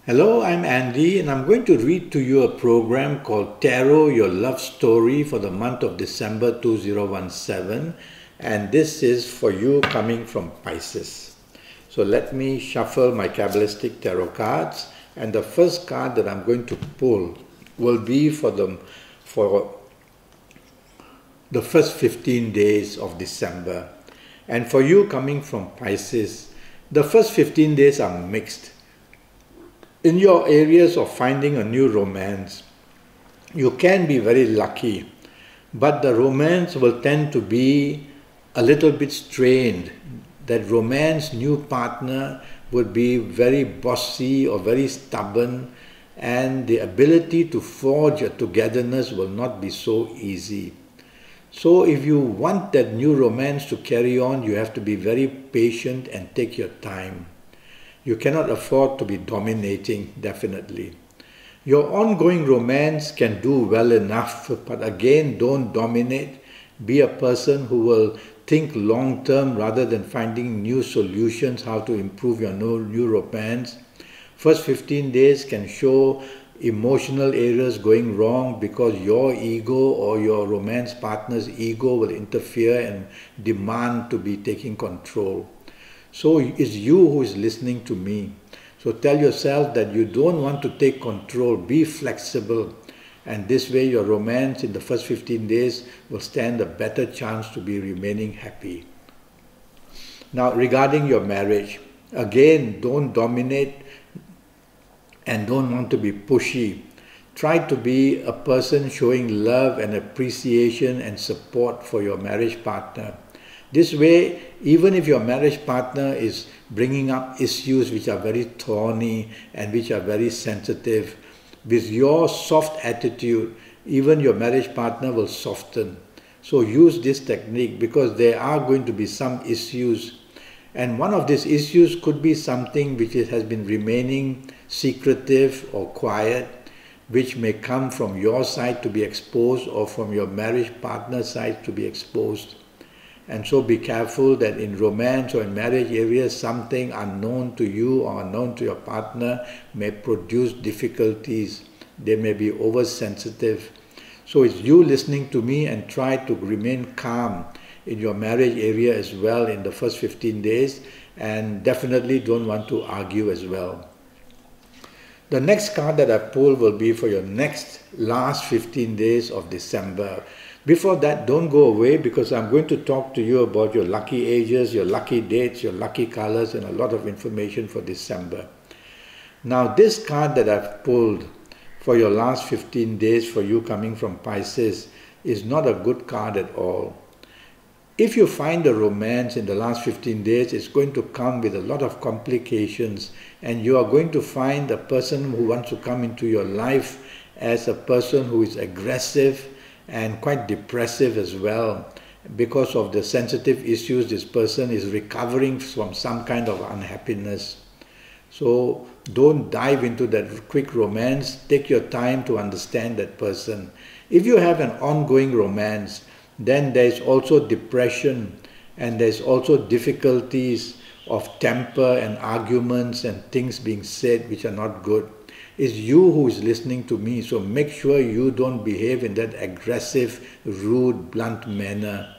Hello, I'm Andy, and I'm going to read to you a program called Tarot Your Love Story for the month of December 2017. And this is for you coming from Pisces. So let me shuffle my Kabbalistic tarot cards. And the first card that I'm going to pull will be for the first 15 days of December. And for you coming from Pisces, the first 15 days are mixed. In your areas of finding a new romance, you can be very lucky, but the romance will tend to be a little bit strained. That romance new partner would be very bossy or very stubborn, and the ability to forge a togetherness will not be so easy. So if you want that new romance to carry on, you have to be very patient and take your time. You cannot afford to be dominating, definitely. Your ongoing romance can do well enough, but again, don't dominate. Be a person who will think long term rather than finding new solutions how to improve your new romance. First 15 days can show emotional areas going wrong because your ego or your romance partner's ego will interfere and demand to be taking control. So it's you who is listening to me. So tell yourself that you don't want to take control. Be flexible. And this way your romance in the first 15 days will stand a better chance to be remaining happy. Now regarding your marriage, again, don't dominate and don't want to be pushy. Try to be a person showing love and appreciation and support for your marriage partner. This way, even if your marriage partner is bringing up issues which are very thorny and which are very sensitive, with your soft attitude, even your marriage partner will soften. So use this technique because there are going to be some issues. And one of these issues could be something which has been remaining secretive or quiet, which may come from your side to be exposed or from your marriage partner's side to be exposed. And so be careful that in romance or in marriage areas, something unknown to you or unknown to your partner may produce difficulties. They may be oversensitive. So it's you listening to me and try to remain calm in your marriage area as well in the first 15 days, and definitely don't want to argue as well. The next card that I pull will be for your last 15 days of December. Before that, don't go away because I'm going to talk to you about your lucky ages, your lucky dates, your lucky colors, and a lot of information for December. Now, this card that I've pulled for your last 15 days for you coming from Pisces is not a good card at all. If you find a romance in the last 15 days, it's going to come with a lot of complications, and you are going to find a person who wants to come into your life as a person who is aggressive and quite depressive as well. Because of the sensitive issues, this person is recovering from some kind of unhappiness. So don't dive into that quick romance. Take your time to understand that person. If you have an ongoing romance, then there's also depression and there's also difficulties of temper and arguments and things being said which are not good. It's you who is listening to me, so make sure you don't behave in that aggressive, rude, blunt manner.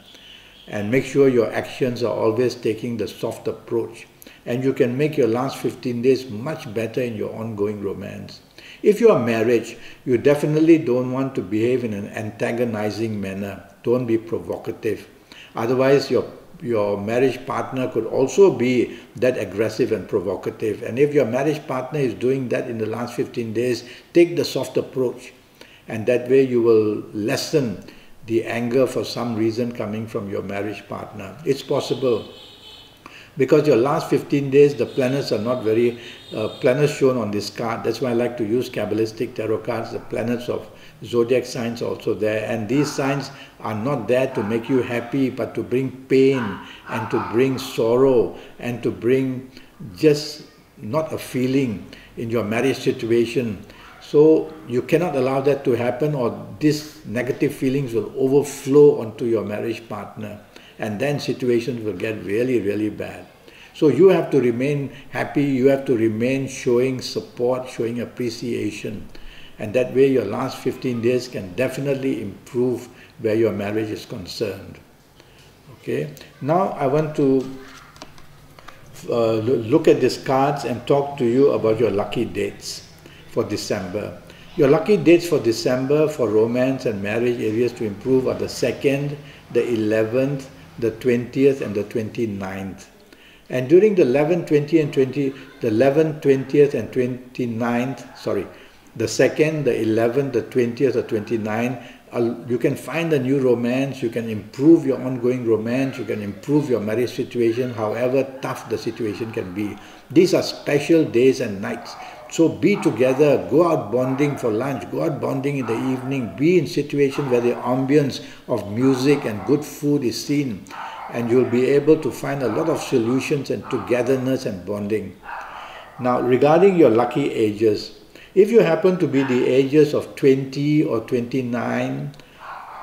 And make sure your actions are always taking the soft approach. And you can make your last 15 days much better in your ongoing romance. If you are married, you definitely don't want to behave in an antagonizing manner. Don't be provocative. Otherwise, your marriage partner could also be that aggressive and provocative. And if your marriage partner is doing that in the last 15 days, take the soft approach. And that way you will lessen the anger for some reason coming from your marriage partner. It's possible. Because your last 15 days, the planets are not very, planets shown on this card. That's why I like to use Kabbalistic tarot cards. The planets of zodiac signs are also there. And these signs are not there to make you happy, but to bring pain and to bring sorrow and to bring just not a feeling in your marriage situation. So you cannot allow that to happen, or these negative feelings will overflow onto your marriage partner. And then situations will get really, really bad. So you have to remain happy, you have to remain showing support, showing appreciation. And that way your last 15 days can definitely improve where your marriage is concerned. Okay, now I want to look at these cards and talk to you about your lucky dates for December. Your lucky dates for December for romance and marriage areas to improve are the 2nd, the 11th, the 20th and the 29th. And during the 11th, 20th and 20th and 29th, sorry, the 2nd, the 11th, the 20th or 29th, you can find a new romance, you can improve your ongoing romance, you can improve your marriage situation, however tough the situation can be. These are special days and nights. So be together, go out bonding for lunch, go out bonding in the evening, be in situations where the ambience of music and good food is seen, and you'll be able to find a lot of solutions and togetherness and bonding. Now, regarding your lucky ages, if you happen to be the ages of 20 or 29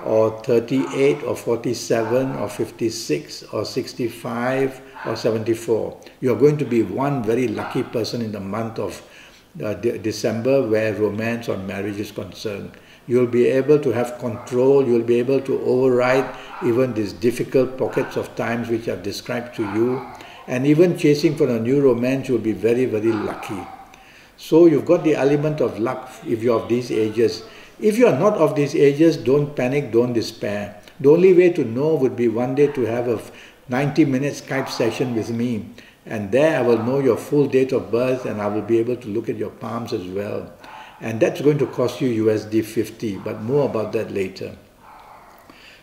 or 38 or 47 or 56 or 65 or 74, you're going to be one very lucky person in the month of December where romance or marriage is concerned. You'll be able to have control, you'll be able to override even these difficult pockets of times which I've described to you, and even chasing for a new romance, you'll be very, very lucky. So you've got the element of luck if you're of these ages. If you're not of these ages, don't panic, don't despair. The only way to know would be one day to have a 90-minute Skype session with me, and there I will know your full date of birth and I will be able to look at your palms as well. And that's going to cost you USD 50, but more about that later.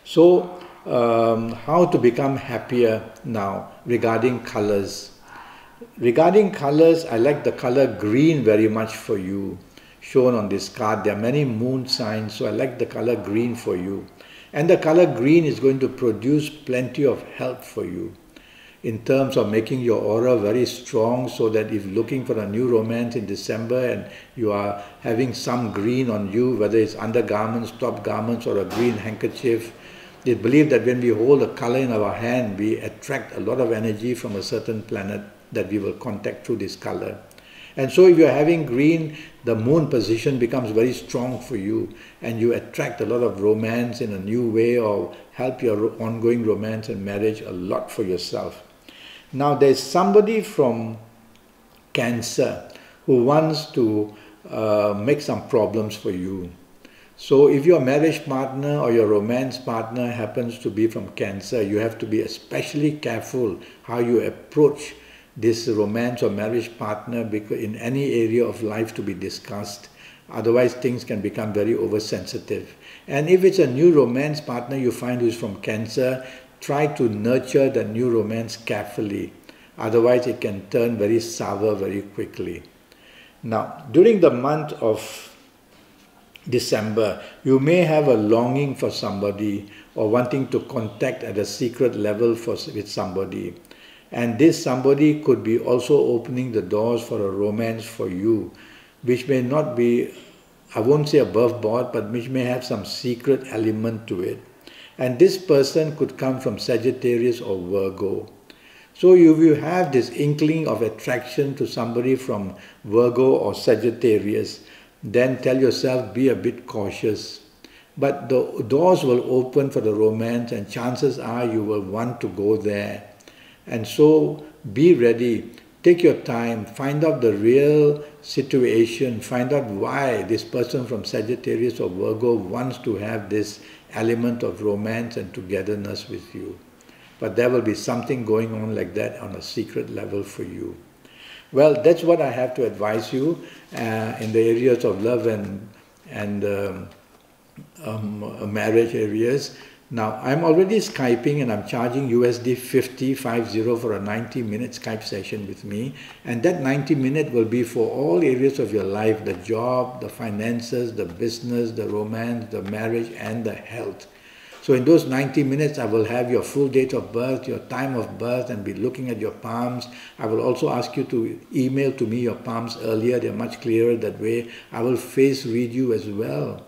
So how to become happier now regarding colors. Regarding colors, I like the color green very much for you, shown on this card. There are many moon signs, so I like the color green for you. And the color green is going to produce plenty of help for you in terms of making your aura very strong, so that if looking for a new romance in December and you are having some green on you, whether it's undergarments, top garments or a green handkerchief, they believe that when we hold a color in our hand, we attract a lot of energy from a certain planet that we will contact through this color. And so if you're having green, the moon position becomes very strong for you and you attract a lot of romance in a new way, or help your ongoing romance and marriage a lot for yourself. Now there's somebody from Cancer who wants to make some problems for you. So if your marriage partner or your romance partner happens to be from Cancer, you have to be especially careful how you approach this romance or marriage partner, because in any area of life to be discussed. Otherwise things can become very oversensitive. And if it's a new romance partner you find who's from Cancer, try to nurture the new romance carefully. Otherwise it can turn very sour very quickly. Now, during the month of December, you may have a longing for somebody or wanting to contact at a secret level with somebody. And this somebody could be also opening the doors for a romance for you, which may not be, I won't say above board, but which may have some secret element to it. And this person could come from Sagittarius or Virgo. So if you have this inkling of attraction to somebody from Virgo or Sagittarius, then tell yourself, be a bit cautious. But the doors will open for the romance, and chances are you will want to go there. And so be ready, take your time, find out the real situation, find out why this person from Sagittarius or Virgo wants to have this element of romance and togetherness with you. But there will be something going on like that on a secret level for you. Well, that's what I have to advise you in the areas of love and marriage areas. Now, I'm already Skyping and I'm charging USD 50 for a 90-minute Skype session with me. And that 90-minute will be for all areas of your life: the job, the finances, the business, the romance, the marriage, and the health. So in those 90 minutes, I will have your full date of birth, your time of birth, and be looking at your palms. I will also ask you to email to me your palms earlier. They're much clearer that way. I will face read you as well.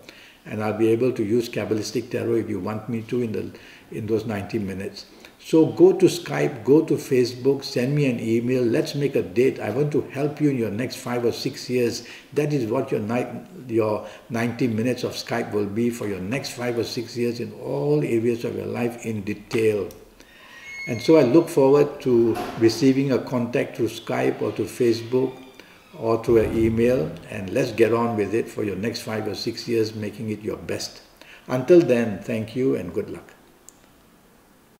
And I'll be able to use Kabbalistic Tarot if you want me to in those 90 minutes. So go to Skype, go to Facebook, send me an email. Let's make a date. I want to help you in your next 5 or 6 years. That is what your 90 minutes of Skype will be for your next 5 or 6 years in all areas of your life in detail. And so I look forward to receiving a contact through Skype or to Facebook or to an email, and let's get on with it for your next 5 or 6 years, making it your best. Until then, thank you and good luck.